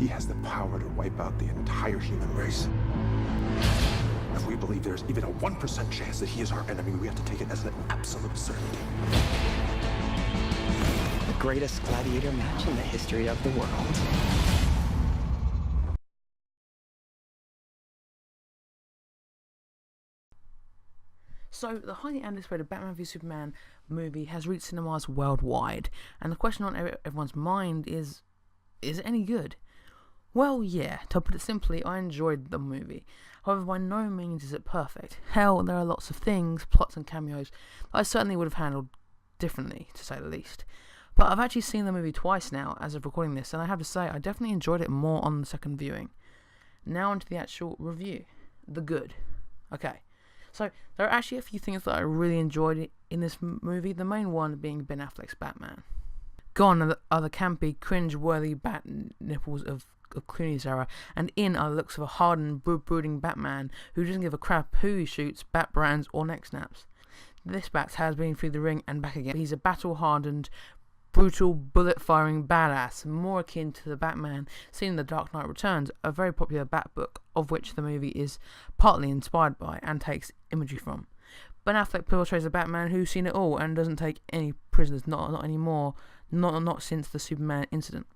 he has the power to wipe out the entire human race. If we believe there's even a 1% chance that he is our enemy, we have to take it as an absolute certainty. The greatest gladiator match in the history of the world. So, the highly anticipated Batman v Superman movie has reached cinemas worldwide, and the question on everyone's mind is it any good? Well, yeah, to put it simply, I enjoyed the movie. However, by no means is it perfect. Hell, there are lots of things, plots and cameos, that I certainly would have handled differently, to say the least. But I've actually seen the movie twice now, as of recording this, and I have to say, I definitely enjoyed it more on the second viewing. Now onto the actual review. The good. Okay. So, there are actually a few things that I really enjoyed in this movie, the main one being Ben Affleck's Batman. Gone are the campy, cringe-worthy bat nipples of Clooney's era, and in are the looks of a hardened, brooding Batman who doesn't give a crap who he shoots, bat brands or neck snaps. This Bat has been through the ring and back again. He's a battle-hardened, brutal, bullet-firing badass, more akin to the Batman seen in The Dark Knight Returns, a very popular Bat book, of which the movie is partly inspired by and takes imagery from. Ben Affleck portrays a Batman who's seen it all and doesn't take any prisoners, not anymore, not since the Superman incident.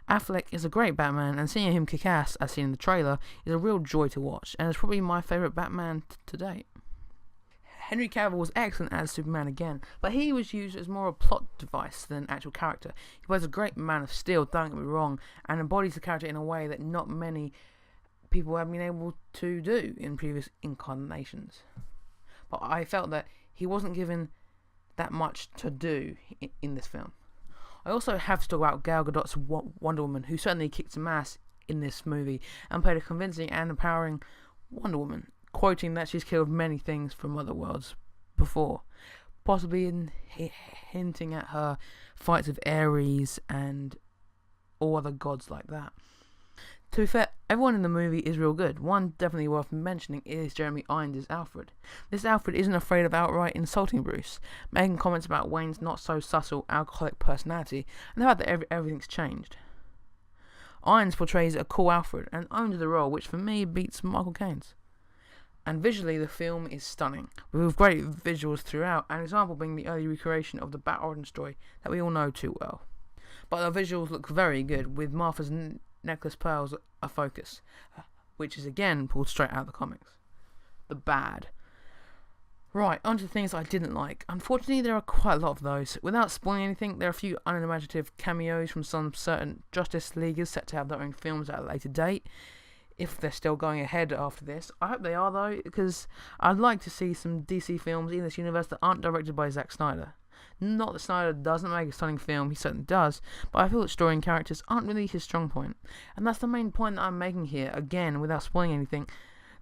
Affleck is a great Batman, and seeing him kick ass, as seen in the trailer, is a real joy to watch, and is probably my favourite Batman to date. Henry Cavill was excellent as Superman again, but he was used as more a plot device than an actual character. He plays a great Man of Steel, don't get me wrong, and embodies the character in a way that not many people have been able to do in previous incarnations. But I felt that he wasn't given that much to do in this film. I also have to talk about Gal Gadot's Wonder Woman, who certainly kicked some ass in this movie and played a convincing and empowering Wonder Woman, quoting that she's killed many things from other worlds before, possibly hinting at her fights with Ares and all other gods like that. To be fair, everyone in the movie is real good. One definitely worth mentioning is Jeremy Irons' Alfred. This Alfred isn't afraid of outright insulting Bruce, making comments about Wayne's not-so-subtle alcoholic personality and the fact that everything's changed. Irons portrays a cool Alfred and owns the role, which for me beats Michael Caine's. And visually, the film is stunning, with great visuals throughout, an example being the early recreation of the Bat origin story that we all know too well. But the visuals look very good, with Martha's necklace pearls a focus, which is again pulled straight out of the comics. The bad. Right, onto the things I didn't like. Unfortunately, there are quite a lot of those. Without spoiling anything, there are a few unimaginative cameos from some certain Justice Leaguers set to have their own films at a later date, if they're still going ahead after this. I hope they are, though, because I'd like to see some DC films in this universe that aren't directed by Zack Snyder. Not that Snyder doesn't make a stunning film, he certainly does, but I feel that story and characters aren't really his strong point. And that's the main point that I'm making here, again, without spoiling anything.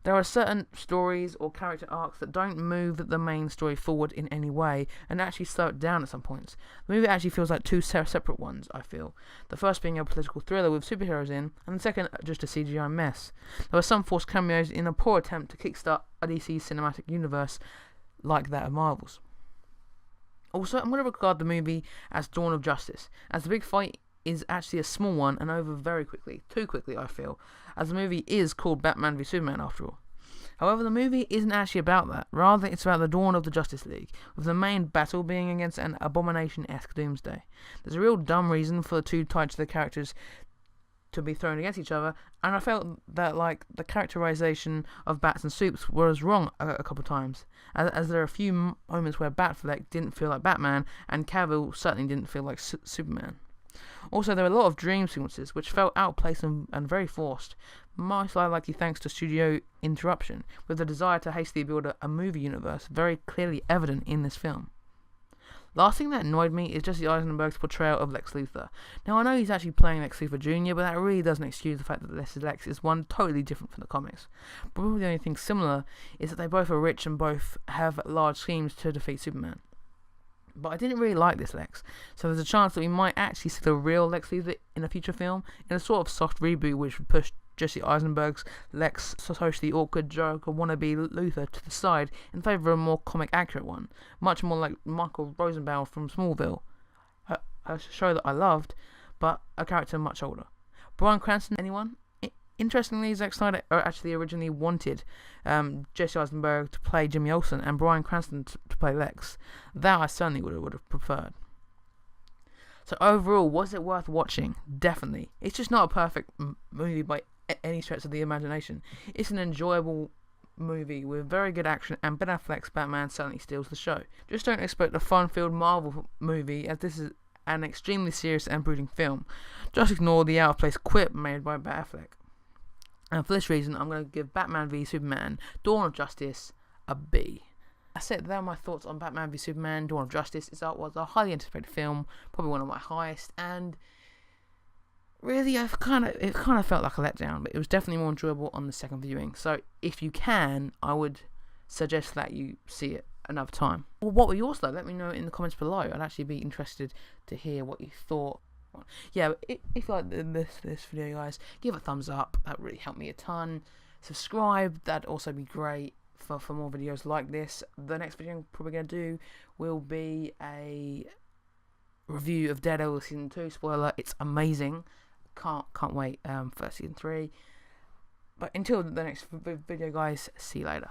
There are certain stories or character arcs that don't move the main story forward in any way, and actually slow it down at some points. The movie actually feels like two separate ones, I feel. The first being a political thriller with superheroes in, and the second just a CGI mess. There were some forced cameos in a poor attempt to kickstart a DC cinematic universe like that of Marvel's. Also, I'm going to regard the movie as Dawn of Justice, as the big fight is actually a small one and over very quickly. Too quickly, I feel, as the movie is called Batman v Superman after all. However, the movie isn't actually about that. Rather, it's about the dawn of the Justice League, with the main battle being against an Abomination-esque Doomsday. There's a real dumb reason for the two types of the characters to be thrown against each other, and I felt that the characterization of Bats and Supes was wrong a couple of times, as there are a few moments where Batfleck didn't feel like Batman, and Cavill certainly didn't feel like Superman. Also, there were a lot of dream sequences which felt outplaced and very forced, most likely thanks to studio interruption, with the desire to hastily build a movie universe very clearly evident in this film. Last thing that annoyed me is Jesse Eisenberg's portrayal of Lex Luthor. Now, I know he's actually playing Lex Luthor Jr., but that really doesn't excuse the fact that this Lex is one totally different from the comics. Probably the only thing similar is that they both are rich and both have large schemes to defeat Superman. But I didn't really like this Lex, so there's a chance that we might actually see the real Lex Luthor in a future film, in a sort of soft reboot which would push Jesse Eisenberg's Lex socially awkward Joker wannabe Luthor to the side in favour of a more comic accurate one, much more like Michael Rosenbaum from Smallville, a show that I loved, but a character much older. Bryan Cranston, anyone? Interestingly, Zack Snyder actually originally wanted Jesse Eisenberg to play Jimmy Olsen and Bryan Cranston to play Lex. That I certainly would have preferred. So overall, was it worth watching? Definitely. It's just not a perfect movie by any stretch of the imagination. It's an enjoyable movie with very good action, and Ben Affleck's Batman certainly steals the show. Just don't expect a fun-filled Marvel movie, as this is an extremely serious and brooding film. Just ignore the out-of-place quip made by Ben Affleck. And for this reason, I'm going to give Batman v Superman Dawn of Justice a B. That's it. There are my thoughts on Batman v Superman Dawn of Justice. It was a highly anticipated film, probably one of my highest, and really, it kind of felt like a letdown, but it was definitely more enjoyable on the second viewing. So if you can, I would suggest that you see it another time. Well, what were yours though? Let me know in the comments below. I'd actually be interested to hear what you thought. Yeah, if you like this video, guys, give it a thumbs up. That really helped me a ton. Subscribe, that'd also be great for more videos like this. The next video I'm probably going to do will be a review of Daredevil Season 2. Spoiler, it's amazing. Can't wait for Season 3. But until the next video, guys, see you later.